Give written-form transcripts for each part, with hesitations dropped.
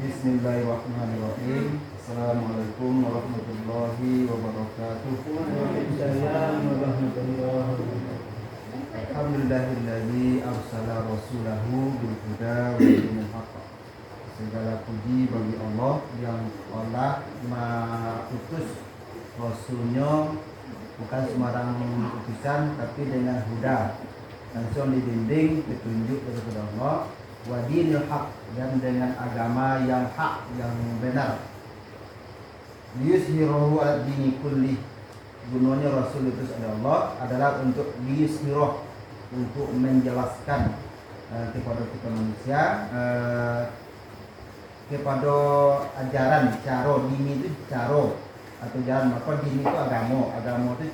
Bismillahirrahmanirrahim. Assalamualaikum warahmatullahi wabarakatuh. Waalaikumsalam warahmatullahi wabarakatuh. Alhamdulillahilladzi arsala rasulahu bil huda wa dinil haqq. Segala puji bagi Allah yang telah mengutus rasulnya bukan sembarang utusan tapi dengan huda, langsung dibimbing petunjuk daripada Allah, wa dinil haq, dan dengan agama yang hak, yang benar. Liyuzhirahu ala dini kulli. Gunanya Rasul itu oleh Allah adalah untuk liyuzhirah, untuk menjelaskan kepada kita manusia, kepada ajaran cara dini itu cara atau jalan apa dini itu agama itu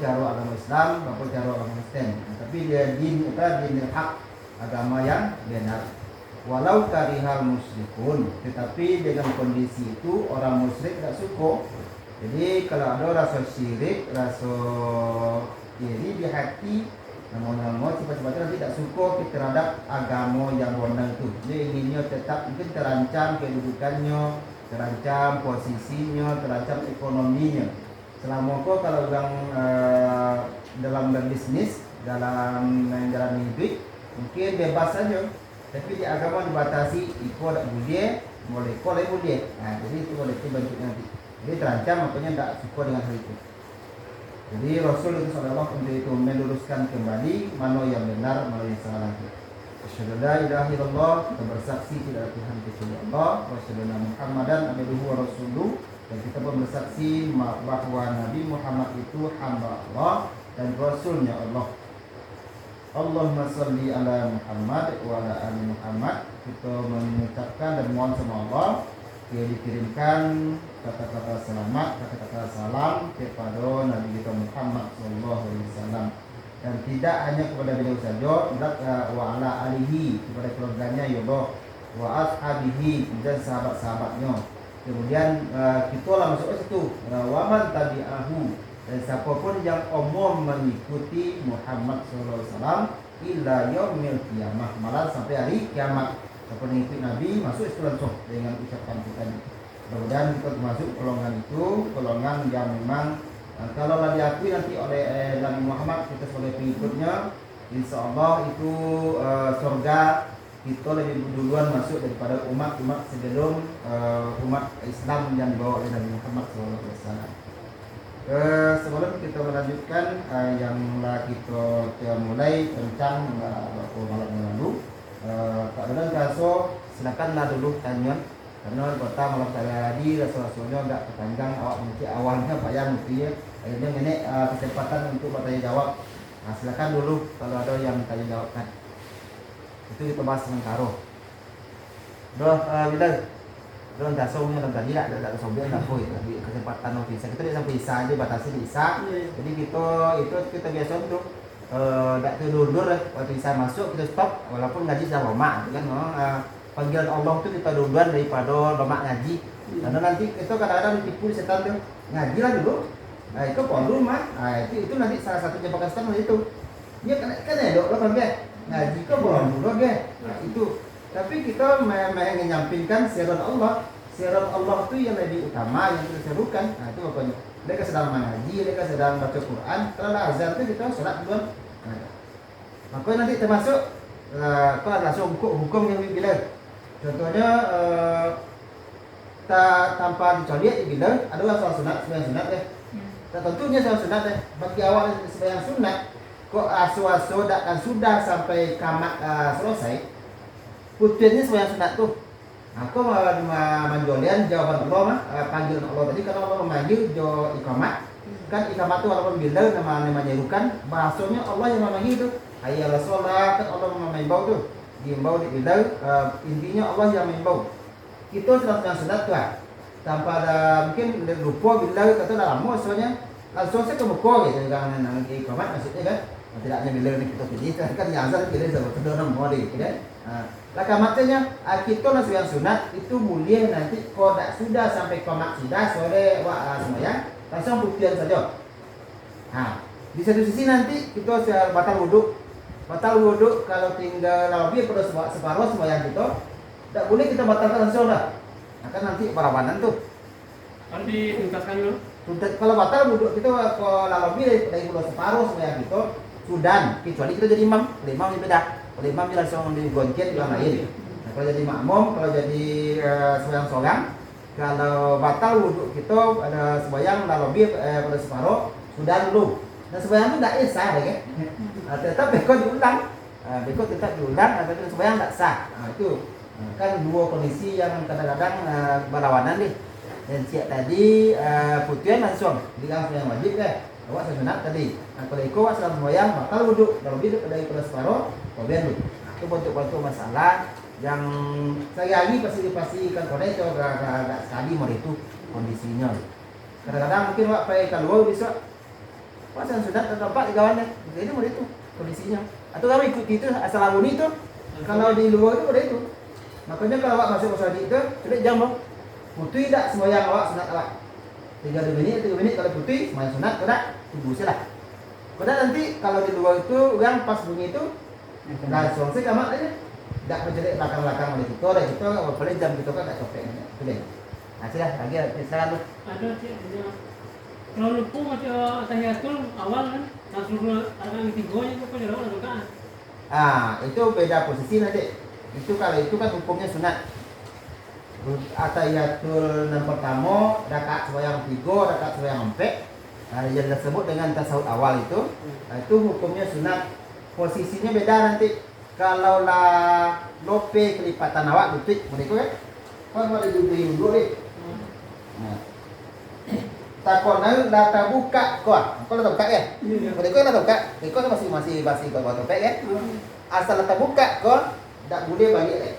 cara agama Islam, apa cara agama Kristen. Tapi dia din hak, agama yang benar. Walau karihal musyrikun, tetapi dengan kondisi itu orang musyrik tidak suka. Jadi kalau ada rasa syirik, rasa iri di hati, namun sifat-sifatnya tidak suka terhadap agama yang benar itu. Dia inginnya tetap mungkin terancam kedudukannya, terancam posisinya, terancam ekonominya. Selama kau kalau orang dalam berbisnis, dalam menjalani hidup, mungkin bebas saja. Tapi di agama dibatasi, ikut tak boleh, boleh kau boleh boleh. Jadi itu boleh itu bentuk nanti. Jadi terancam, makanya tidak suka dengan hal itu. Jadi Rasul itu SAW untuk itu meluruskan kembali mana yang benar, mana yang salah. Asyhadu la ilaha illallah, kita bersaksi tidak ada Tuhan kecuali Allah, wa asyhadu anna Muhammadan abduhu wa rasuluh, dan kita pun bersaksi bahwa Nabi Muhammad itu hamba Allah dan rasulnya Allah. Allahumma salli ala Muhammad wa ala ali Muhammad. Kita mengucapkan dan mohon sama Allah dia dikirimkan kata-kata selamat, kata-kata salam kepada Nabi kita Muhammad sallallahu alaihi wasallam, dan tidak hanya kepada beliau saja, wa ala alihi, kepada keluarganya ya Allah, wa ashabihi, dan sahabat-sahabatnya. Kemudian kita lah masuk ke situ, wa man tabi'ahu, dan siapapun yang umum mengikuti Muhammad sallallahu alaihi wasallam illa yaumil qiyamah, malah sampai hari kiamat. Siapa mengikuti Nabi masuk itu langsung dengan ucapan kita tadi. Mudah-mudahan kita masuk golongan itu, golongan yang memang kalau diakui nanti oleh Nabi Muhammad kita sebagai pengikutnya, insya Allah itu surga kita lebih duluan masuk daripada umat-umat sebelum umat Islam yang dibawa oleh Nabi Muhammad SAW. Sebelum kita melanjutkan yang kita mulai tentang beberapa malam yang lalu, Kak Dadan Kaso silakanlah dulu tanya, karena kota malam tadi rasul-rasulnya enggak kepanjang, awak mungkin awalnya bayang mesti ya, akhirnya nenek kesempatan untuk bertanya jawab. Silakan dulu kalau ada yang tanya jawabkan. Itu kita bahas sementara. Doh, Bilal. Doh dasarnya dalam tadi tak sombong tak boleh. Kesempatan untuk bisa. Kita dia sampai isa aja, batasi di isa. Jadi kita biasa untuk tak terdur waktu isa masuk kita stop, walaupun ngaji sudah lama kan. Panggilan Allah itu kita duluan daripada lama ngaji. Karena nanti itu kadang-kadang ditipu setan tuh. Ngajilah dulu. Itu pondok mah. Itu nanti salah satu jebakan setan itu. Dia kan ya lo kan ngaji kok bolong dulu itu. Tapi kita menyampingkan syarat Allah. Syarat Allah itu yang lebih utama, yang kita serukan. Itu pokoknya. Mereka sedang mengaji, mereka sedang baca Quran. Setelah azan itu kita sholat duluan. Maka nanti termasuk kau langsung hukum yang bila. Contohnya tanpa dicoliat bila ada soal sunat, sembahyang sunat ya. Tentunya soal sunat ya. Bagi awal sembahyang sunat, kok asu-asu dan sudah sampai kamat selesai, putusnya sembahyang sunat tuh. Aku menjolian jawaban Allah panggilan Allah tadi, karena Allah memanggil jo ikamat. Kan ikamat itu walaupun bila namanya rukan, bahasanya Allah yang memanggil itu. Hayya ala sholat, kan Allah mengimbau tuh. Diimbau di bila, intinya Allah yang mengimbau. Kita sedang sunat tuh, tanpa ada mungkin lupa bila kata dah lama soalnya langsung saya ke muka gitu kan, nanti ikamat maksudnya kan. Tidak hanya bila kita pilih, kan yang azan pilih sama kedua mau deh, kan? Lah kamatnya kita langsung yang sunat itu boleh nanti kalau tak sudah sampai komat sudah sore semuanya langsung buktian saja. Di satu sisi nanti kita batal wudhu kalau tinggal lebih pada separuh sembahyang kita, Tidak boleh kita batalkan langsung dah. Akan nanti perlawanan tuh. Harus dituntaskan dulu. Kalau batal wudhu kita kalau lebih dari pulau separuh sembahyang itu Sudan, kecuali kita jadi imam. Kalau imam ini beda. Kalau imam dia langsung digoncet yang lain. Nah, kalau jadi makmum, kalau jadi sembahyang seorang, kalau batal wudhu kita ada sembahyang lebih pada separuh Sudan dulu. Dan sembahyang itu tidak sah, ya. Tetap beko diulang. Beko tetap diulang, tapi sembahyang tidak sah. Itu kan dua kondisi yang kadang-kadang berlawanan nih. Dan siap tadi putihan langsung bilang yang wajib kan, awak sunat tadi. Kalau ikut awak salam sembahyang bakal wudhu, kalau lebih dari pada separuh, kemudian wudhu. Itu bentuk-bentuk masalah yang saya lagi pasti dipastikan kode itu agak sekali mau itu kondisinya. Kadang-kadang mungkin awak pakai keluar bisa, awak salam sunat atau apa di kawannya, jadi mau itu kondisinya. Atau kalau ikut itu asal lamun itu, kalau di luar itu pada itu. Makanya kalau awak masuk usaha itu, sudah jam dong. Putih tak sembahyang awak sunat awak 3 menit kalau putih sembahyang sunat kau tak tunggu saja lah. Kau tak nanti kalau di luar itu orang pas bunyi itu langsung saya kamar aja. Tak menjerit belakang-belakang oleh kita, dan kita boleh jam kita kan tak copek. Itu deh. Nah, sudah lagi silakan lu. Ada sih, kalau lupa macam tahiyatul awal kan, langsung akan tigonya itu pada awal kan. Itu beda posisi nanti. Itu kalau itu kan hukumnya sunat. Atahiyatul yang pertama, rakaat sembahyang 3, rakaat sembahyang 4, yang disebut dengan tasawuf awal itu hukumnya sunat. Posisinya beda nanti. Kalau lah lope kelipatan awak butik, mereka kan? Kan ada dulu deh. Takon data buka kau lah buka ya? Mereka lah buka, mereka masih kau buat topek ya? Asal data buka kau tak boleh balik ya?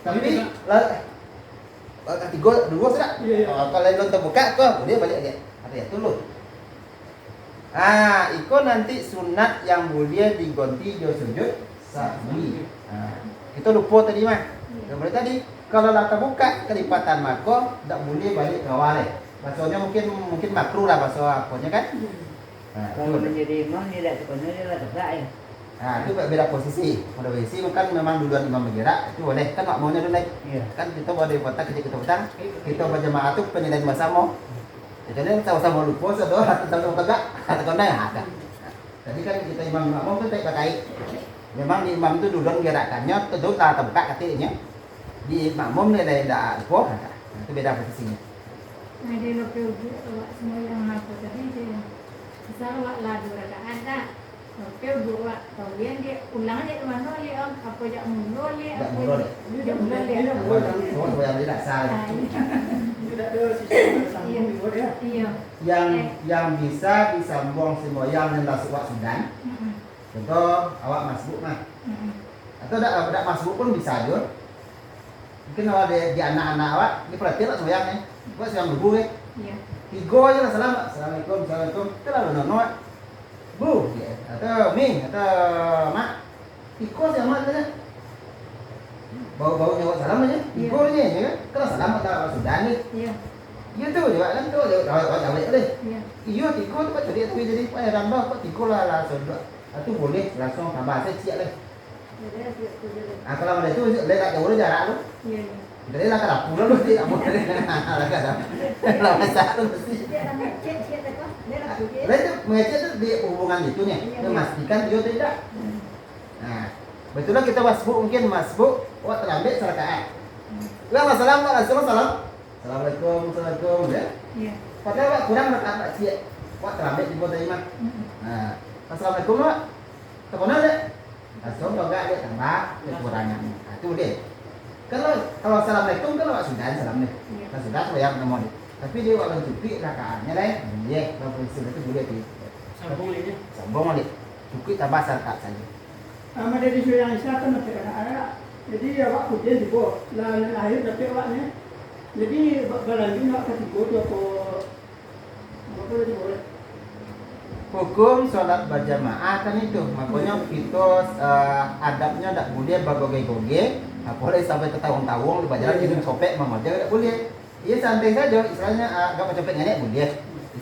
Tapi tiga dua sudah. Kalau belum terbuka kok boleh balik aja. Ada ya dulu. Itu nanti sunat yang boleh diganti jo sujud sahwi. Kita lupa tadi mah. Boleh tadi kalau lah terbuka kelipatan maka tak boleh balik ke awal. Maksudnya mungkin makruh lah bahasa apanya kan? Kalau menjadi imam tidak sepenuhnya lah tegak ya. Itu beda posisi. Pada posisi kan memang duluan imam bergerak, itu boleh kan makmumnya dulu naik. Iya. Kan kita boleh potong ketika kita potong, kita berjamaah itu penilaian bersama. Jadi sama-sama lupa atau sama-sama tegak atau kena ada. Jadi kan kita imam makmum itu tak pakai. Memang di imam itu duluan gerakannya tentu lah terbuka katanya. Di makmum nilai tidak lupa ada. Itu beda posisinya. Nah, dia lebih awak semua yang aku tadi dia. Misal awak lah 2 rakaat dah. Oke, buat kemudian dia ulang aja kemana dia apa jak mundur dia Tak apa mundur. dia mundur dia Semua yang tidak salah. Tidak ada sistem bersambung juga ya. iya Yang bisa disambung semboyang dan lasuat Sudan. Contoh awak masbuk mah. Atau tidak masbuk pun bisa juga. Mungkin awak di anak-anak awak ini perhatian lah semboyangnya. Buat semboyang dulu ya. iya Tiga aja lah salam. Assalamualaikum. Itu lah nono. Bu, ya. Atau Ming, atau Mak. Tiga sih amat aja. Bau-bau nyawa salam aja. Tiga aja ya kan. Kalau salam atau Sudan nih. iya Iya tuh juga kan tuh. Awak balik deh. iya Iya tiga tu pak jadi nambah kok tiga lah langsung dua. Itu boleh langsung tambah saya siap deh. jadi aku jadi Kalau ada itu lihat jauh jarak lu. iya Jadi lah kada pulang lu sih kamu. Lah kada. Lah masa lu mesti. dia namanya cek apa dia lah dia Lah itu mengecek itu di hubungan itu nya. Memastikan dia tidak. Nah, betulnya kita masbuk mungkin masbuk wah terlambat serakaat. Lah salam langsung salam. Assalamualaikum ya. iya Padahal wak kurang rakaat tak siap. Wak terlambat di bawah imam. Nah, assalamualaikum wak. Tekona deh. Langsung kalau enggak dia tambah kekurangan. Nah, itu deh. Kalau assalamualaikum kan wak sudah salam nih. Kan sudah yang nomor. Tapi dia wak mencukupi rakaatnya deh. Iya, kalau polisi itu boleh di Sambung aja. sambung lagi. Cukup tambah rakaat saja. Sama dari yang Islam kan masih anak-anak. Jadi awak hujan juga. Lahir tapi awaknya. Jadi berlanjut awak ketiga tu apa lagi boleh. Hukum sholat berjamaah kan itu, makanya kita adabnya tak boleh bergoge-goge, boleh sampai tertawung-tawung di bajaran jadi copek memaja tak boleh. Ia santai saja, istilahnya agak mencopek nenek boleh.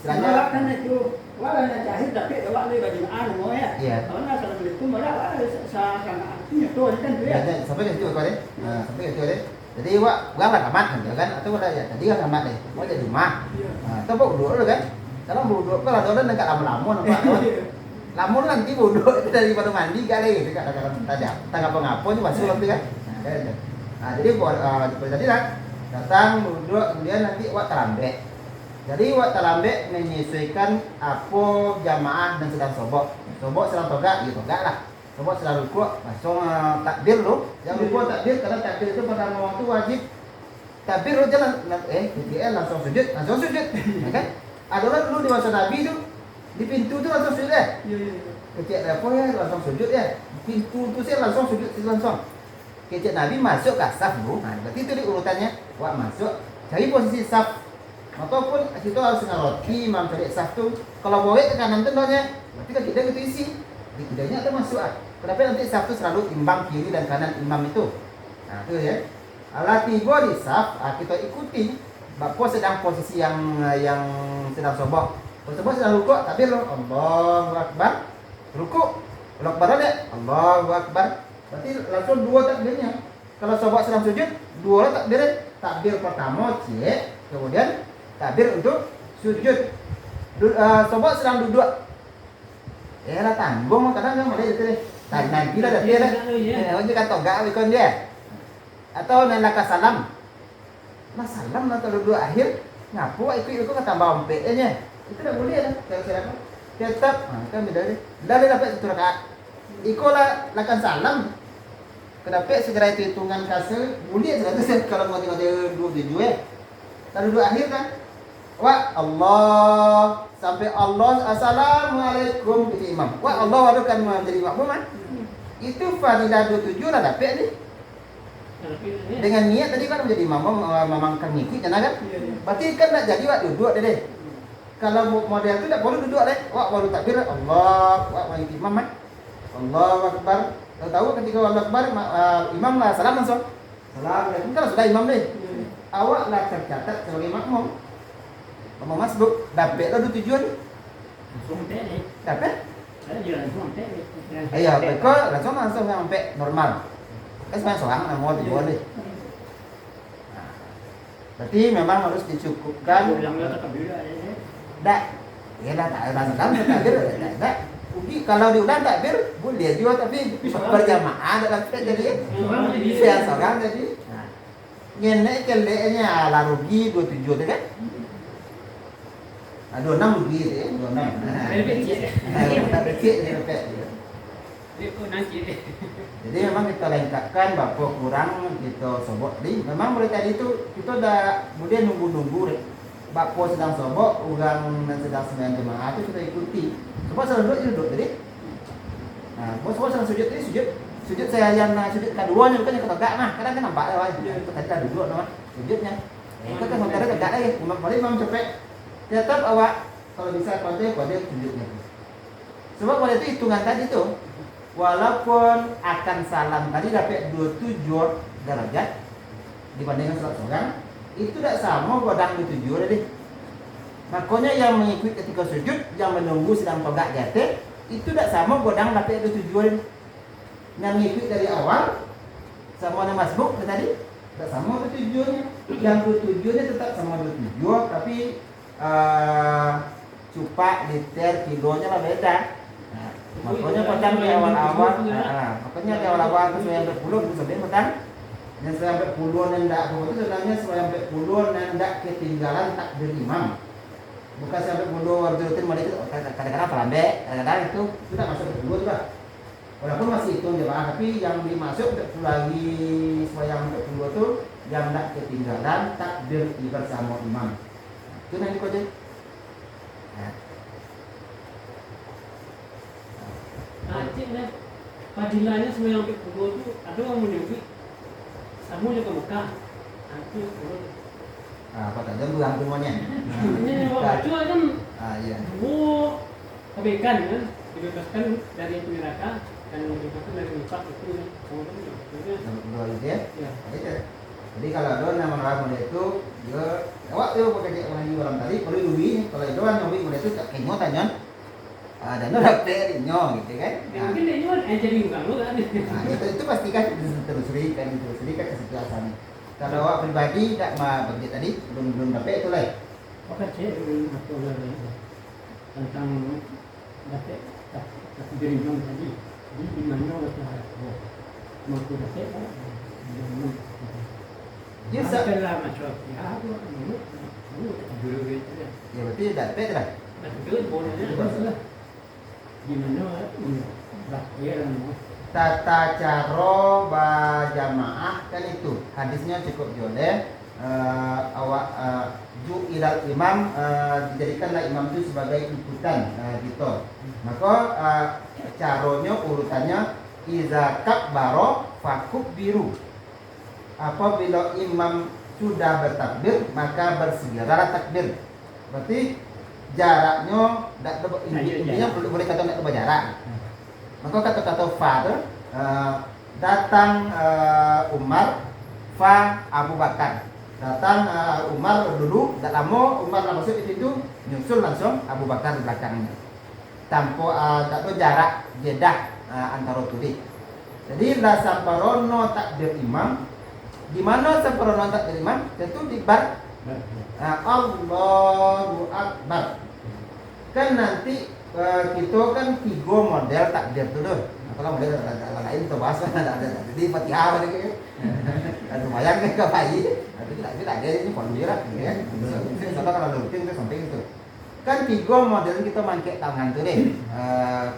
istilahnya. Awak kan itu, awak nak jahit tapi awak ni bagi maan mau ya. Iya. Karena assalamualaikum awak sa sangat artinya tu kan tu ya. Ya, sampai ke situ kau deh. Nah, sampai ke situ deh. Jadi wak bukan lah tamat kan? Atau udah ya tadi kan tamat deh. Mau jadi rumah. Iya. Nah, tu bawa duduk dulu kan. Kalau duduk kalau ada orang dekat lama-lama nampak tu. Lamun nanti duduk itu daripada mandi kali gitu kan. Tadi tak apa-apa ni masuk nanti kan. Nah, kan. Nah, jadi buat tadi lah. Datang duduk kemudian nanti wak terlambat. Jadi wak terlambat menyesuaikan apa jamaah dan sedang sobok. Sobok sedang togak, gitu togak lah. Sobok sedang rukuk, langsung takbir lo. Yang rukuk takbir karena takbir itu pada waktu wajib. Takbir lo jalan, KTL langsung sujud, ya kan? Ada orang dulu di masa Nabi tu di pintu tu langsung sujud ya. Iya iya. Kecil apa ya langsung sujud ya. Pintu tu saya langsung sujud langsung. Kecil Nabi masuk ke saf dulu. Nah, berarti itu di urutannya. Wak masuk, cari posisi saf. Ataupun situ harus ngaroti imam cari saf tu. Kalau boleh ke kanan tendanya, berarti kan tidak itu isi. Di kidanya ada masuk ah. Kenapa nanti saf tu selalu imbang kiri dan kanan imam itu. Nah, itu ya. Alat tiba di saf, kita ikuti. Bapak sedang posisi yang sedang sobok. Sobok sedang rukuk, takbir lo. Allahu Akbar. Rukuk. Allahu Akbar ya. Allahu Akbar. Berarti langsung dua takbirnya. Kalau sobok sedang sujud, dua takbir. Takbir pertama, cek. Kemudian takbir untuk sujud. Sobok sedang duduk. Lah tanggung kadang-kadang ada itu deh. Nanti lah dia lah. Orang kan togak ikon dia. Atau nalaka salam. Nah salam atau duduk akhir ngapu ikut kata tambah ompeknya. Itu dah boleh lah. Kira-kira tetap kan beda deh. Dah dapat satu rakaat. Ikolah lakukan salam. Kenapa segera itu hitungan kasar boleh 100 kalau mau tengok dia 27 ya. Kalau duduk akhir kan. Wa Allah sampai Allah assalamualaikum ke imam. Wa Allah waduh kan menjadi makmum kan. Itu fadilah 27 lah dapat ni. Dengan niat tadi kan menjadi imam memang kan ngikut kan kan. Berarti kan nak jadi wak duduk deh. Kalau model tu tak boleh duduk deh. Wak baru takbir Allah, wak bagi imam kan. Allahu Akbar. Tahu ketika Allah Akbar imam lah salam langsung. Assalamualaikum kan sudah imam deh. Awak lah tercatat sebagai makmum. Makmum masbuk dapat lah 27 ni. Dapat? Ayo, kau langsung sampai normal. Kan sebenarnya seorang mau tujuan deh. Berarti memang harus dicukupkan. Tak, ya dah tak ada salam takbir, tak. Ugi kalau diulang takbir boleh juga tapi berjamaah dalam jadi saya seorang jadi. Ngenek keleknya lah rugi 27 tu kan? 26 rugi tu ya, 26. Jadi memang kita lengkapkan bapak kurang kita sobok di. Memang mulai tadi itu kita dah kemudian nunggu bapak sedang sobok, orang dan sedang sembahyang jemaah itu kita ikuti. Sebab sedang duduk tadi. Nah, bos sedang sujud tadi sujud saya yang sujud keduanya bukan yang ketegak mah. Kadang kan nampak lah. Tadi dah duduk nama sujudnya. Kita kan sementara tegak lagi. Imam cepet. Tetap awak kalau bisa pada sujudnya. Sebab pada itu hitungan tadi tu. Walaupun akan salam tadi dapat 27 derajat dibandingkan salat seorang, itu tidak sama godang 27 tadi. Makanya yang mengikut ketika sujud, yang menunggu sedang togak jatuh, itu tidak sama godang dapat 27 tadi. Yang mengikut dari awal sama dengan masbuk tadi, tidak sama 27-nya. Yang 27-nya tetap sama 27, tapi cupak, liter, kilonya lah beda. Makanya petang di awal-awal, makanya di awal-awal itu sampai 10 itu sampai petang. Dan sampai puluhan hendak itu sebenarnya sampai puluhan hendak ketinggalan takbir imam. Bukan sampai puluh waktu rutin mereka kadang-kadang pelambe, kadang-kadang itu sudah masuk ke 10 juga. Walaupun masih hitung jemaah, tapi yang dimasuk lagi sembahyang ke 10 itu yang hendak ketinggalan takbir bersama imam. Itu nanti kode. Cik dah padilahnya semua yang pukul tu ada orang menyebut sama je ke Mekah. Itu Apa tak jam buang semuanya. ini orang tua kan Iya. dua kebaikan kan dibebaskan dari api neraka dan dibebaskan dari nifak itu kan. Dua itu ya. Ya. Itu. Jadi kalau ada nama orang muda itu dia awak tu pakai dia orang orang tadi perlu duwi kalau ada orang nyobi muda itu tak kenyo tanya dan ada perinyo gitu kan. Ya, mungkin dia juga jadi bukan lo kan. Nah, itu pasti kan ditelusuri kan kesejahteraan. Kalau awak pribadi tak ma begitu tadi belum dapat itu lah. Oke, cek atau tentang dapat takdir yang tadi. Jadi di mana kita mau dapat Dia sa- lah macam ya, dulu gitu ya. ya berarti dapat lah. Betul, bolehnya. Gimana takdir Tata cara berjamaah kan itu hadisnya cukup jelas. Awak ilal imam dijadikanlah imam itu sebagai ikutan gitu. Maka caranya urutannya iza kabbaro fakub biru. Apabila imam sudah bertakbir maka bersegeralah takbir. Berarti jaraknya intinya boleh kata tidak berjarak. Maka kata-kata father datang Umar fa Abu Bakar. Datang Umar dulu, tak lama Umar masuk di situ, nyusul langsung Abu Bakar di belakangnya. Tanpa tak ada jarak jedah antara tulis. Jadi la samparono takbir imam. Di mana samparono takbir imam? Tentu di bar Allahu Akbar. Kan nanti kita kan 3 model takbir tu dah. Kalau model lain tu bahasa ada. Jadi Fatihah ada ke. Ada bayang ke bayi. Tapi tak ada ini pon dia lah ya. Contoh kalau rutin tu sampai itu. Kan 3 model kita mangkek tangan tu deh.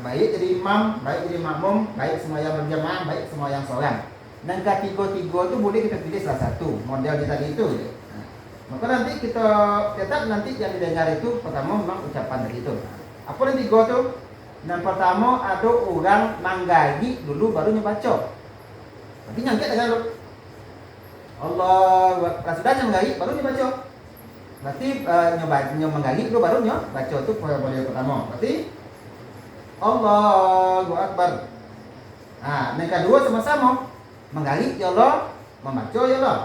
Baik jadi imam, baik jadi makmum, baik sembahyang berjamaah, baik sembahyang seorang. Dan ketiga-tiga tu boleh kita pilih salah satu model di tadi itu. Maka nanti kita tetap nanti yang didengar itu pertama memang ucapan tadi itu. Apa yang 3 tu? Yang pertama ada orang manggahi dulu baru baca. Tapi nyangkit dengan Allah sudah menggali baru baca. Berarti nyoba menggali dulu baru baca tu model pertama. Berarti Allahu Akbar. Yang kedua sama-sama menggali ya Allah, membaca ya Allah.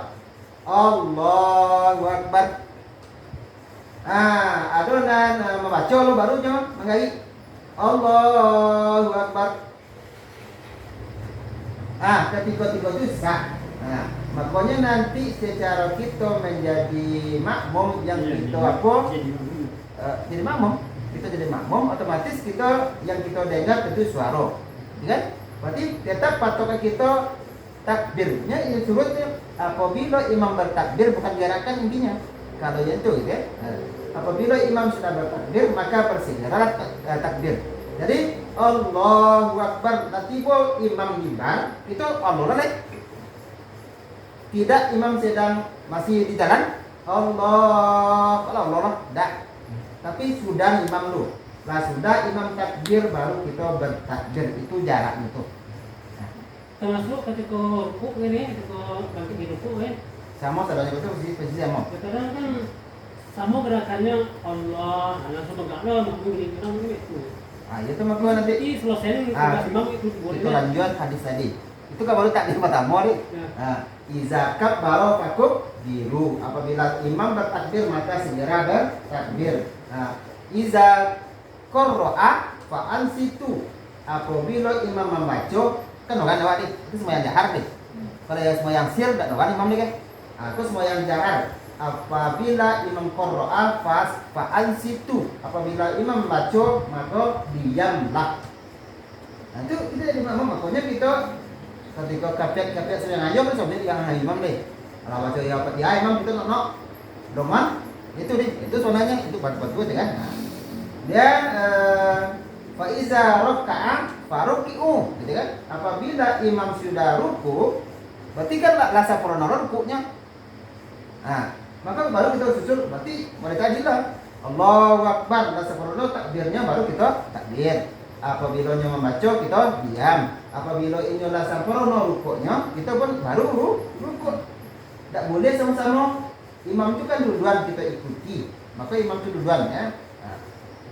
Allahu Akbar. Adonan membaca lo barunya menggali Allahu Akbar. Ketiga-tiga itu sah. Makanya nanti secara kita menjadi makmum yang kita apa? Jadi makmum. Kita jadi makmum otomatis kita yang kita dengar itu suara. Kan? Berarti tetap patokan kita takbirnya ini surutnya apabila imam bertakbir bukan gerakan intinya. Kalau yang itu gitu ya. Apabila imam sudah bertakbir maka bersegeralah takbir. Jadi Allahu Akbar nanti imam mimbar itu Allah lah. Tidak imam sedang masih di jalan Allah lah dah. Tapi sudah imam dulu. Lah sudah imam takbir baru kita bertakbir itu jarak itu. Termasuk ketika rukuk ini, ketika bangkit di rukuk kan. Sama saudara itu posisi sama. Sekarang kan sama gerakannya Allah, langsung tegaknya makmum di imam itu. Itu makmum nanti. Jadi selesai tugas imam itu boleh. Itu lanjutan hadis tadi. Itu kan baru takbir pertama nih. Iza kabbaro fakub biru. Apabila imam bertakbir maka segera bertakbir. Iza qara'a fa ansitu. Apabila imam membaca kan orang awak ni itu semua yang jahar ni. Kalau yang semua yang sir tak orang imam ni kan. Itu semua yang jahar. Apabila imam qara'a fa ansitu. Apabila imam membaca maka diamlah. Itu kita jadi makmum makanya kita ketika kapiat sedang ayam kan sebenarnya yang imam deh. Kalau baca ya Fatihah imam kita nak doman itu deh. Itu sebenarnya itu buat gue kan. Dia fa iza raka'a faruki'u gitu kan. Apabila imam sudah ruku berarti kan rasa pernah rukuknya. Maka baru kita susul berarti mereka jelas Allahu Akbar rasa pernah takbirnya baru kita takbir. Apabila membaca kita diam. Apabila inilah sempurna rukuknya kita pun baru rukuk. Tak boleh sama-sama. Imam itu kan duluan kita ikuti. Maka imam itu duluan ya.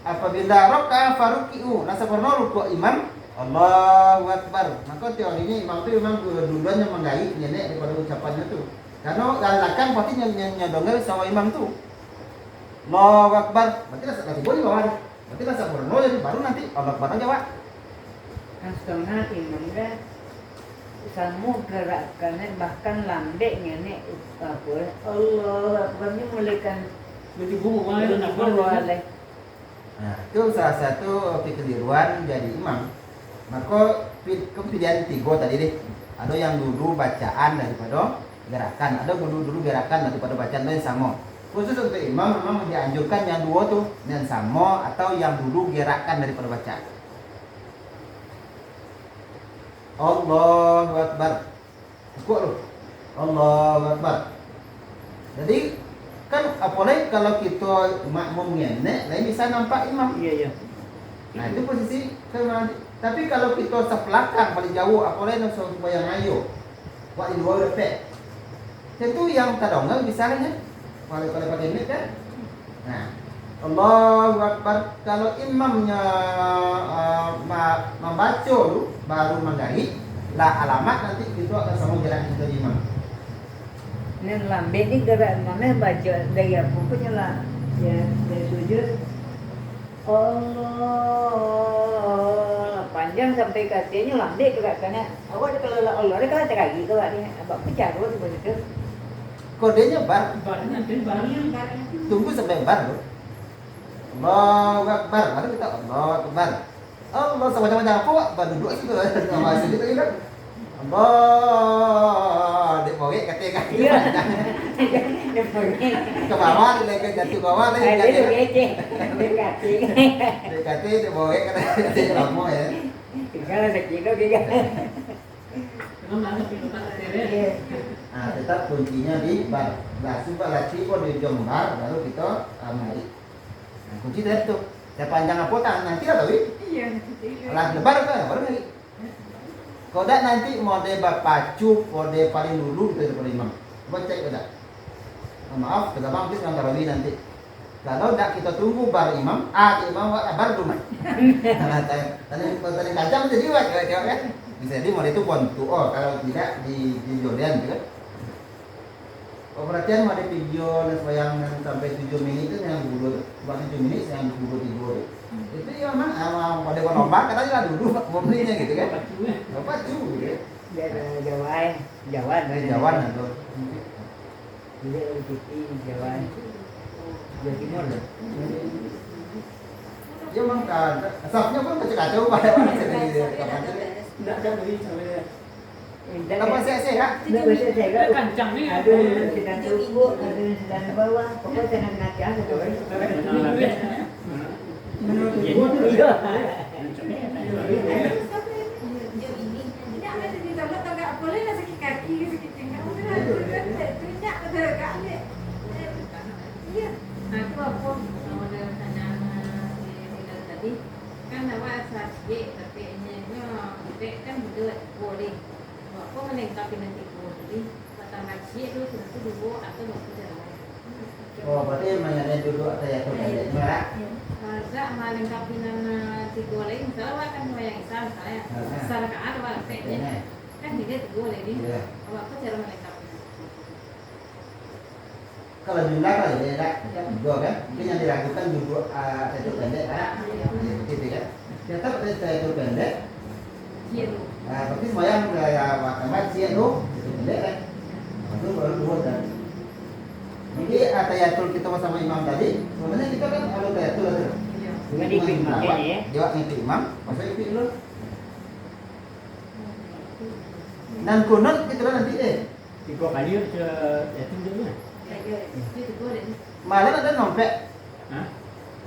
Apabila raka'a faruki'u rasa sempurna rukuk imam Allahu Akbar. Maka teorinya imam itu memang duluan yang menggali nenek daripada ucapannya itu. Karena galakan pasti nyodongnya sama imam tuh. Allahu Akbar, berarti lah nanti boleh bawa. Berarti lah sempurna jadi baru nanti Allahu Akbar aja, Pak. Kan setengah imam dah sama gerakannya bahkan lambeknya nih apa Allah Akbarnya mulaikan Jadi gua mau main nak boleh. Nah, itu salah satu kekeliruan jadi imam. Maka pilihan 3 tadi deh. Ada yang dulu bacaan daripada gerakan, ada dulu gerakan daripada bacaan lain sama. Khusus untuk imam memang dianjurkan yang 2 tuh, yang sama atau yang dulu gerakan daripada bacaan. Allahu Akbar. Kuat lu. Allahu Akbar. Jadi kan apalagi kalau kita makmum ngenek, lain bisa nampak imam. Iya. Nah itu posisi kan. Tapi kalau kita sepelakang paling jauh, apalagi nak supaya ngayo, buat di luar repek. Tentu yang tadongan bisa kan? Kalau pakai ini kan. Nah, Allahu Akbar. Kalau imamnya membaca dulu, baru menggari, lah alamat nanti itu akan sama gerakan dari imam. Ini lambek ni gerak mana baca dari apa punya lah. Ya, dari sujud. Allah panjang sampai katanya lambek gerakannya. Awak kalau Allah dia kalau teragi kalau dia abang pecah tu begitu. Kodenya bar, barang nanti barang yang tunggu sampai bar dulu. Allahu Akbar, baru kita Allahu Akbar. Allah sama-sama apa? Baru duduk situ, sama situ kan. Allah, dia bawek katanya kan. Iya. Dia pergi. Ke bawah, dia ke jatuh bawah, dia Dia jatuh. kece. Dia kece. Dia katanya dia bawek katanya lama ya. Kalau sekilo juga. memang ada pilotan ATV. Nah, tetap kuncinya di bar. Nah, coba latih kok di jombar, baru kita ambil. Nah, kunci tadi tuh. Sepanjang apa tak nanti lah tapi. Iya, nanti. Lah lebar kan, baru lagi. Kodak nanti mode bapacu, mode paling dulu gitu daripada imam. Coba cek kodak. Maaf, kita bang kita tarawih nanti. Kalau tidak kita tunggu bar imam, imam bar dulu. Nah, tadi kacang jadi cewek kan. Bisa jadi mode itu pon tuh. Kalau tidak di Jordan gitu kan. Perhatian mode video yang sampai 7 menit itu yang dulu, 7 menit yang dulu tidur. Itu ya memang pada konombar katanya lah dulu mobilnya gitu kan. Bapak cu gitu. Dia Jawa, Jawan atau dia dari TV Jawa. Jawa Timur lah. ya memang kan asapnya pun kacau-kacau pada kapan Tidak ada beri sampai kapan saya kak Nggak bisa saya Dia kak. kancang nih. Ada yang sedang tunggu, ada yang sedang bawah. Pokoknya sedang naik aja tuh. Menurut Iya. gua tuh Iya. oh berarti mainannya dulu atau ya tuh merah Masa melengkapi nama tiga lain, misalnya kan yang Islam misalnya, secara keadaan apa teknya, kan dia tiga lagi, apa cara melengkapi? kalau jumlah kali ya kak dua kan mungkin yang diragukan juga satu pendek kan gitu kan tetap ada satu pendek Iya tuh. berarti semuanya ya wakamat sih itu pendek kan itu baru dua kan jadi tayatul kita sama imam tadi sebenarnya kita kan ada tayatul ada Iya. Bukan ikut makanya ya. dia ngikut imam masa ikut dulu dan kunut gitu lah nanti tiga kali ke itu dulu. Ya, itu tiga deh. malah ada nompek Hah?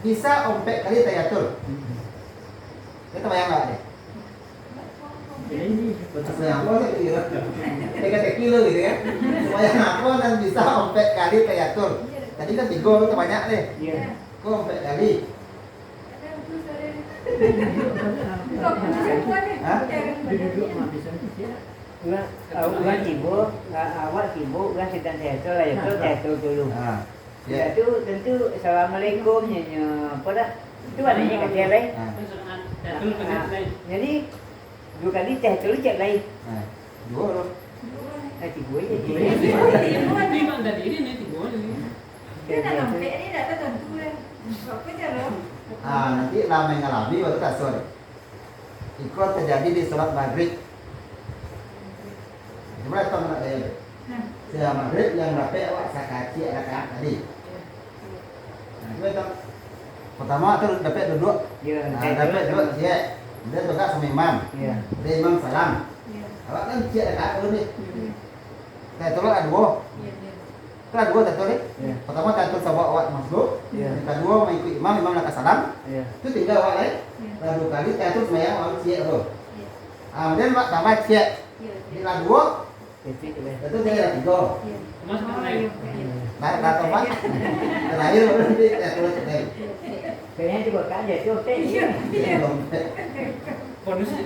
bisa ompek kali tayatul kita bayang nggak deh Jadi ini yang apa sih kira 3 kilo gitu kan bayang apa dan bisa ompek kali tayatul tadi kan 3 itu banyak deh Iya. kok ompek kali Hah? duduk habisan itu ya. Orang sibuk, awak sibuk, orang sedang sehat lah, itu sehat dulu. nah Ya ya tu tentu assalamualaikum nyanyi apa dah? Itu adanya kata lain. nah Betul kan lain. Jadi dua kali teh tu cek lain. nah dua loh tiga aja Tapi bang tadi ini tiga ini. Dia dah nampak ni dah tertentu dah. Apa cara? Nanti lama mengalami baru kasur. Ikut terjadi di sholat maghrib. Coba tolong nak saya. Saya maghrib yang dapat awak sakaci rakaat tadi. Coba tolong. Pertama tu dapat duduk. ya Dapat duduk siap. Dia tegak sama imam. ya Dia imam salam. Ya. Awak kan siap rakaat dulu ni. Saya tolong ada dua. Ya, ya. Kan dua tak tolong. ya Pertama tak sabak awak masuk. ya Yang kedua mengikut imam, imam nak salam. ya Itu tinggal awak lain. Ya. Lalu kali tak semayang awak siap tu. Ya. Kemudian awak tambah siap. Ya. Bila dua, itu tu lah itu dia ada tiga. Ya. Masuk Oh, lain. ya, ya. Dah tambah. Terakhir nanti tak terus naik. kayaknya juga kaget tu Kondisi.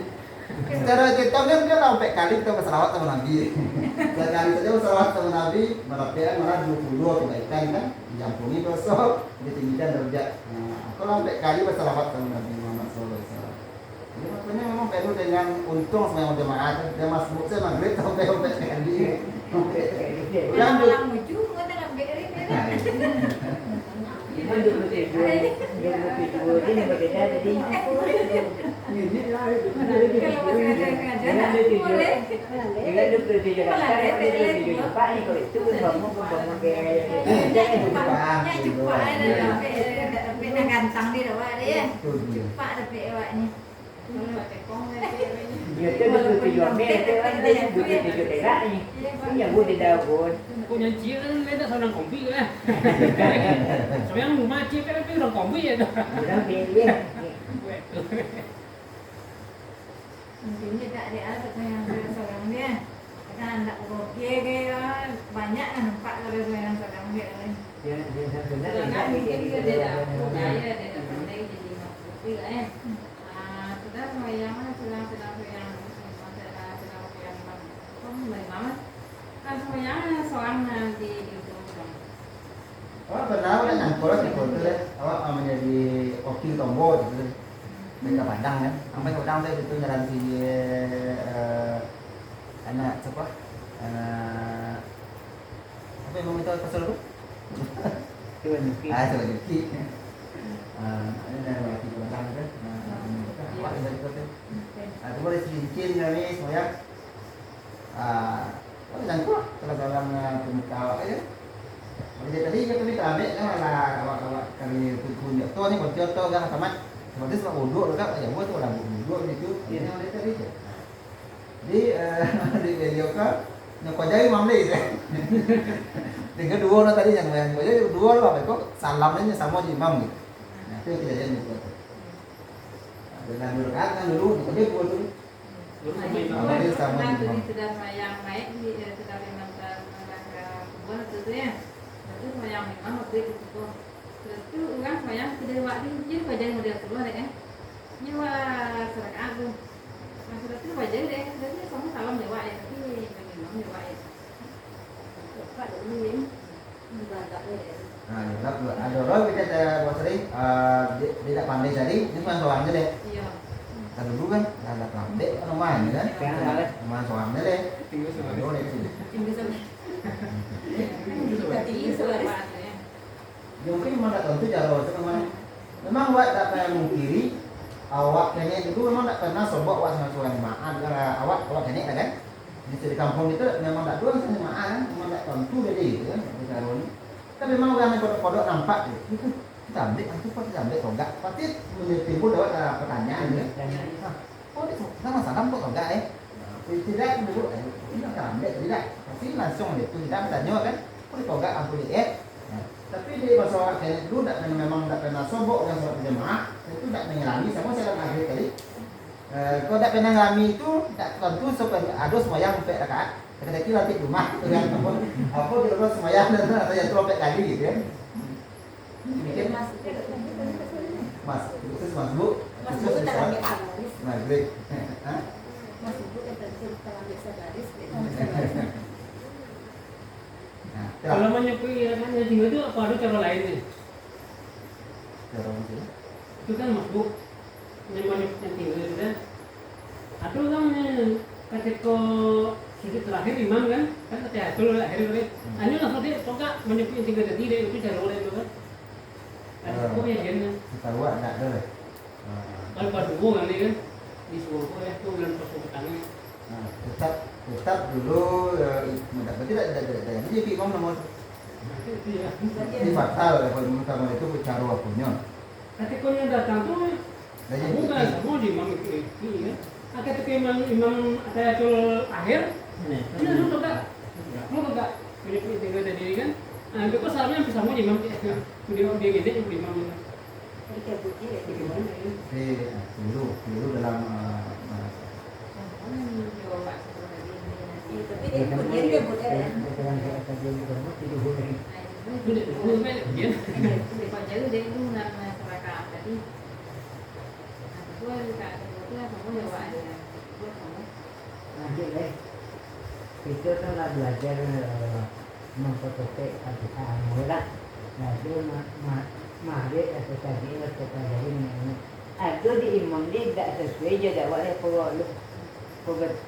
Secara kita kan sampai kali kita berselawat sama Nabi. Sekali saja berselawat sama Nabi, merapikan malah 22 kebaikan kan, diampuni dosa, ditinggikan derajat. Aku sampai kali berselawat sama Nabi Muhammad SAW. Jadi makanya memang perlu dengan untung sama jemaah. Dia masuk saya maghrib sampai kali. Yang malam muju, mau tak nak beri ni dah. Cuma 27 ini berbeda jadi Ini lah itu. Kalau masih ada ngajar, boleh. dengan 27 dasar 27 lupa ni kalau itu bangun kayak Yang cepat ada dapat nak gantang dia awak dia. Itu dia. Cepat dapat awak ni. Kalau pakai kong ya tu 27 Mei itu kan 27 tegak ni ini yang boleh daun Punya cia kan beda seorang kompi lah. Seorang rumah cia kan tapi orang kompi ya. orang pilih Mungkin dia tak ada alat yang seorang dia. Kan tak okey ke banyak kan nampak kalau yang seorang dia. dia sebenarnya Sedangkan mungkin dia dia tak budaya, dia tak pandai jadi makhluk lah sudah semayang sedang yang mama kan semayang seorang di ujung. Awak pernah kan angkor di kota deh. Awak menjadi okil tombol gitu. Mereka Padang kan. Sampai ke Padang saya itu jalan si anak siapa? Apa yang mau kita pasal tu? tu mungkin Coba Yuki. Ini dah lagi Padang kan. Awak yang dari kota. Itu boleh sedikit kami semuanya. Oh, jangan kuat kalau dalam pemuka awak aja. Jadi tadi kita ambil lah awak kali punya tu ni bocor tu kan tamat. Seperti sebab uduk dekat ya buat tu lah uduk itu. Ini yang dia tadi. Di video kan yang kau jadi mamlei je. Dengan dua orang tadi yang main jadi dua lah kok salamnya sama di imam gitu. Nah, itu tidak jadi itu. Dengan dulu kan dulu dia buat tu. Nanti sudah semayang naik di sudah memang kebun itu ya. Itu semayang memang waktu itu tuh. Terus tu orang semayang sudah waktu itu wajah model keluar deh. Ni wah seraka aku. Masa itu wajah deh. Jadi semua salam jawab ya. Tapi memang jawab ya. Pak dulu ni. Banyak deh. Ada orang kita buat sering tidak pandai cari, ini cuma soalnya deh. Iya. Kan dulu kan ada pandai kan main kan. Main soalnya deh. Tinggal seorang. Ada orang itu. Tinggi sama. Tinggi sama. Mungkin memang tak tentu cara itu memang. Memang buat tak pernah mungkiri awak kayaknya itu memang tak pernah sobok awak sama suara jemaah awak kayaknya kan. Di kampung itu memang tak dua sama jemaah kan, memang tak tentu jadi gitu kan cara ini. Tapi memang orang yang kodok nampak itu kita ambil itu kok kita ambil enggak pasti timbul ada pertanyaan ya. Oh itu sama salam kok enggak tidak dulu ini enggak ambil tidak pasti langsung itu tidak bertanya kan kok itu enggak ampun tapi di masalah kayak dulu memang tidak pernah sobok yang sholat jemaah itu tidak mengalami sama saya lagi tadi kalau tidak pernah mengalami itu tidak tentu seperti ada semayang sampai rakaat ketika latih rumah dengan teman apa di rumah semayang dan atau yang trompet kali gitu ya mungkin mas khusus mas bu khusus maghrib Kalau menyukui rasanya tinggal itu apa ada cara lain nih? cara mungkin Itu kan makhluk yang tinggal itu kan. Atau kan ketika Jadi terakhir imam kan teatul akhir oleh anu langsung dia toga menyebut tiga detik dia itu cara oleh itu kan ada kok yang dia kita buat enggak deh. kalau pada dulu kan dia kan disuruh kok ya tuh bulan pas petangnya Nah, tetap dulu berarti tidak jadi imam nomor itu ya ini fatal kalau menurut itu bicara punya. tapi kau yang datang tuh Jadi bukan semua di imam itu kan ketika imam teatul akhir dia langsung toga mau toga menyebut tiga detik kan itu kok salamnya bisa mau imam dia gede imam dulu dalam Tapi dia pun dia juga boleh. Udah, dia. Depan jauh dari itu nang masyarakat tadi. Gue juga kamu nyawa ada. Gue kamu. Nanti deh, kita kan lah belajar memfotokopi Al-Quran lah. Nah itu mahir atau tadi atau tadi ini. Ada di imam dia tidak sesuai je dakwah kalau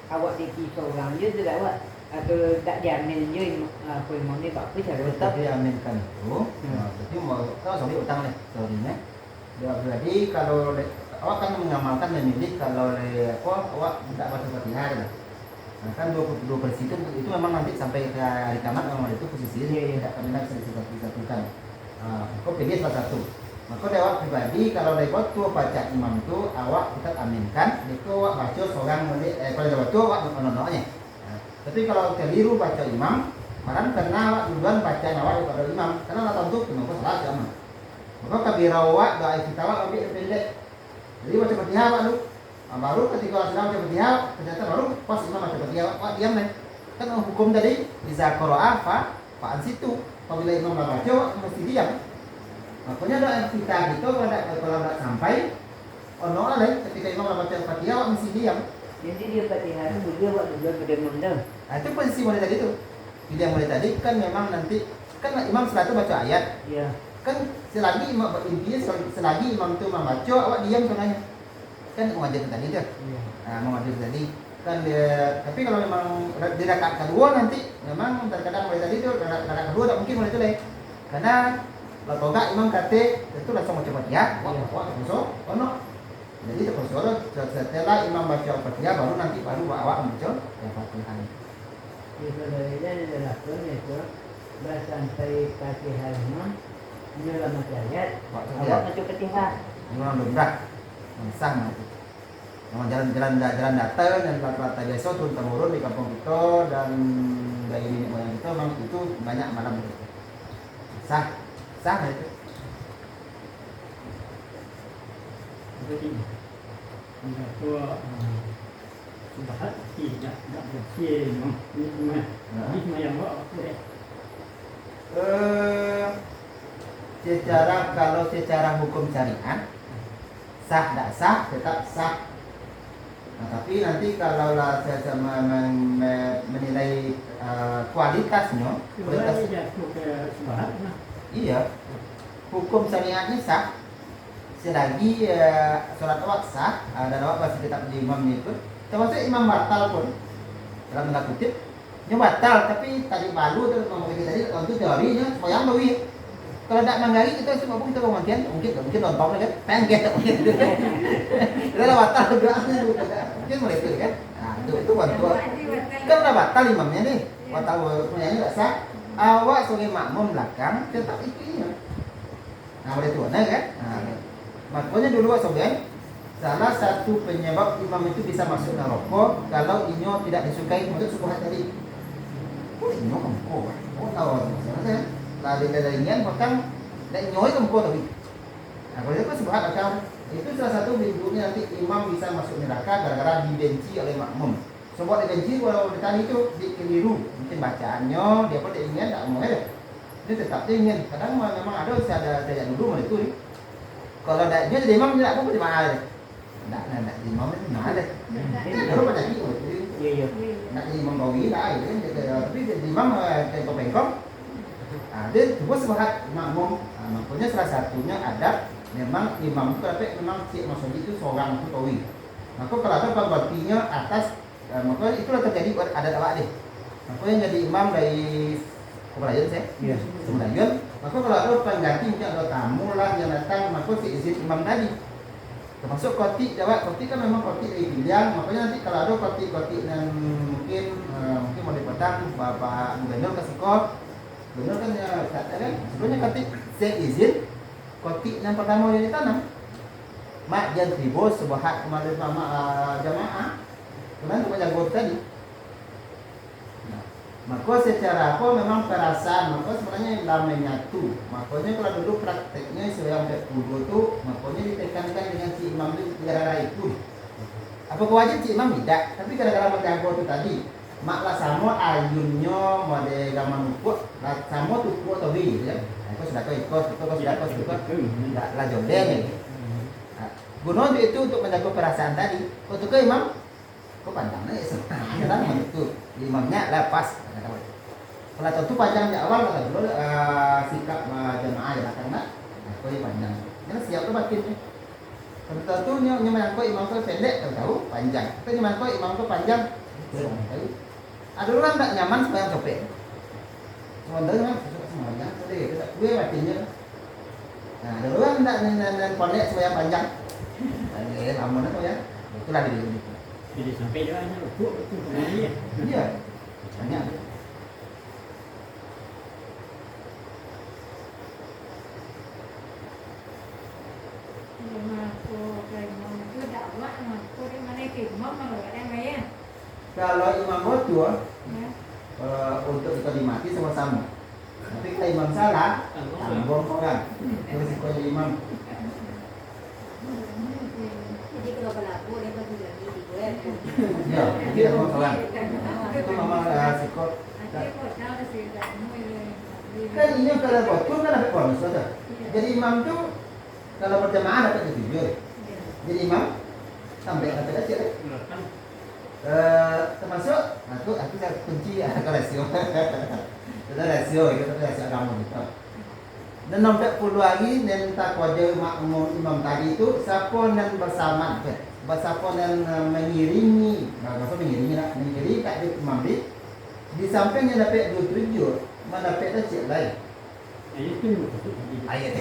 awak di kisah orang je tidak awak atau tak diamin je imam ni tak bisa tetap. Tapi aminkan itu, jadi mau kalau sorry utang nih, sorrynya. Jadi kalau awak kan mengamalkan memilih kalau awak tidak baca Fatihah kan. Nah, kan dua versi itu memang nanti sampai ke hari kiamat memang itu posisinya tidak akan bisa disatukan. Kau pilih salah satu. Maka lewat pribadi kalau lewat tu baca imam tu awak tetap aminkan, itu awak baca seorang kalau lewat tu awak menontonnya. Tapi kalau keliru baca imam, malah karena awak duluan baca awak kepada imam, karena awak tentu kenapa salah sama. Maka kabirah awak doa kita awak lebih pendek. Jadi baca Fatihah awak lu, baru ketika awak sedang baca Fatihah, ternyata baru pas imam baca Fatihah awak diam nih. Kan hukum tadi bisa qiraah fa situ. Apabila imam baca awak mesti diam. Makanya doa kita gitu kalau tidak sampai ono lain ketika imam baca Fatihah awak mesti diam. Jadi dia Fatihah itu dia buat dulu pada imam dah. Nah, itu posisi mulai tadi tuh. Pilih yang mulai tadi kan memang nanti kan imam setelah itu baca ayat. Ya. Kan selagi imam intinya selagi imam itu membaca awak diam sebenarnya. Kan mengajar tadi tuh. Iya. Nah, mengajar tadi kan dia, tapi kalau memang di rakaat kedua nanti memang terkadang mulai tadi tuh rakaat kedua tak mungkin mulai itu lah. Karena kalau enggak imam kata itu langsung baca Fatihah, wah kosong, ono. Jadi terkosong setelah imam baca Fatihah baru nanti baru awak membaca Fatihah. Itu dari adalah pun itu bersantai Fatihah imam dalam ayat. Awak baca Fatihah. Memang lumrah, sah itu. Memang jalan datar dan rata-rata biasa turun temurun di kampung kita dan dari nenek moyang kita memang itu banyak malam itu. Sah itu. Jadi kita tua sudah tidak bersih memang ini cuma yang bawa aku ya. Kalau secara hukum syariat sah tidak sah tetap sah. Nah, tapi nanti kalau saya menilai kualitasnya, iya, hukum syariatnya sah selagi sholat awak sah dan awak masih tetap di imam itu, termasuk imam batal pun dalam tanda kutip, batal tapi tadi balu tu ngomong tadi untuk teorinya supaya bawi. Kalau tidak menggari kita semua pun kita mungkin nonton kan, pengen tak mungkin. Kita dah batal doa tu, mungkin mulai itu kan. Nah itu bantuan. Kan dah batal imamnya nih, batal punyanya tak sah. Awak sebagai makmum belakang tetap ikutnya. Nah boleh tu, kan? Nah, makanya dulu sebagai salah satu penyebab imam itu bisa masuk neraka kalau inyo tidak disukai untuk subhat tadi. Oh inyo kempo, tahu maksudnya. Lari dari ingin bahkan dan nyoy kempo tadi. Nah kalau itu subhat macam itu salah satu bentuknya nanti imam bisa masuk neraka gara-gara dibenci oleh makmum. Sebab dibenci kalau tadi itu dikeliru mungkin bacaannya dia pun ingin tak mau ya. Dia tetap ingin. Kadang memang ada saya dulu itu. Kalau dia jadi imam tidak apa di mana deh. Nak imam itu mana deh. Kalau pada itu. Iya. Nak imam bawi lah itu tapi jadi imam tengkong-tengkong. Nah, dia coba sebahat makmum. Nah, makanya salah satunya ada memang imam itu tapi memang si maksud itu seorang itu tawi. Maka kalau ada pembantinya atas maka itulah terjadi adat awak deh. Maka yang jadi imam dari Kebayan saya, Iya. Kebayan. Maka kalau ada pengganti mungkin ada tamu lah yang datang, maka si izin imam tadi. Termasuk kotik jawab, kotik kan memang kotik dari pilihan. Makanya nanti kalau ada kotik-kotik yang mungkin mau dipotong Bapak Gubernur kasih kod, Gubernur kan ya kata kan sebelumnya kotik saya izin kotik yang pertama yang ditanam. Mak jan ribu sebuah hak kemarin sama jamaah. Kemudian untuk jago tadi. Nah, maka secara apa memang perasaan, maka sebenarnya damai nyatu. Makanya kalau dulu prakteknya yang kedua tu, makanya ditekankan dengan si imam itu gara-gara itu. Apa wajib si imam tidak, tapi gara-gara menjago itu tadi. Maklah sama ayunnya mode gaman ukuk, sama tu ukuk atau bi, ya. Aku sudah kau ikut, tidak lah jodoh ni. Gunanya itu untuk menjaga perasaan tadi. Untuk ke imam, kau panjangnya sebenarnya itu imamnya lepas. Kalau tentu panjang di awal kata dulu sikap jamaah ya karena kau panjang. Jangan siap tu batin. Kalau tentu nyaman kau imam kau pendek tahu panjang. Tapi nyaman kau imam kau panjang tahu. Ada orang tak nyaman sembahyang capek. Sementara kan semuanya tadi kita gue batinnya. Nah, ada orang tak dan pendek sembahyang panjang. Lama tu ya. Itulah dia. Jadi sampai dia hanya ukuk itu sebenarnya. Iya. Banyak. Kalau imam bodoh untuk kita dimati sama-sama. Tapi kalau imam salah, tanggung orang. Risikonya imam. Jadi kalau berlaku dia bagi lagi di gue. Ya, kita tanggung orang. Itu memang risiko. Nanti kok tahu ada cerita Kan ini kalau bodoh kan ada bonus saja. Jadi imam tu kalau berjamaah dapat dijujur. Jadi imam sampai dapat aja. Termasuk aku saya kunci aku rasio. Itu rasio itu rasio agama gitu. Dan nombor 10 lagi dan tak wajib makmum imam tadi itu siapa yang bersama, siapa yang mengiringi, maksud mengiringi lah, mengiringi tak di imam di sampingnya dapat 27, mana dapat dah cik lain. Ayat itu. Ayat.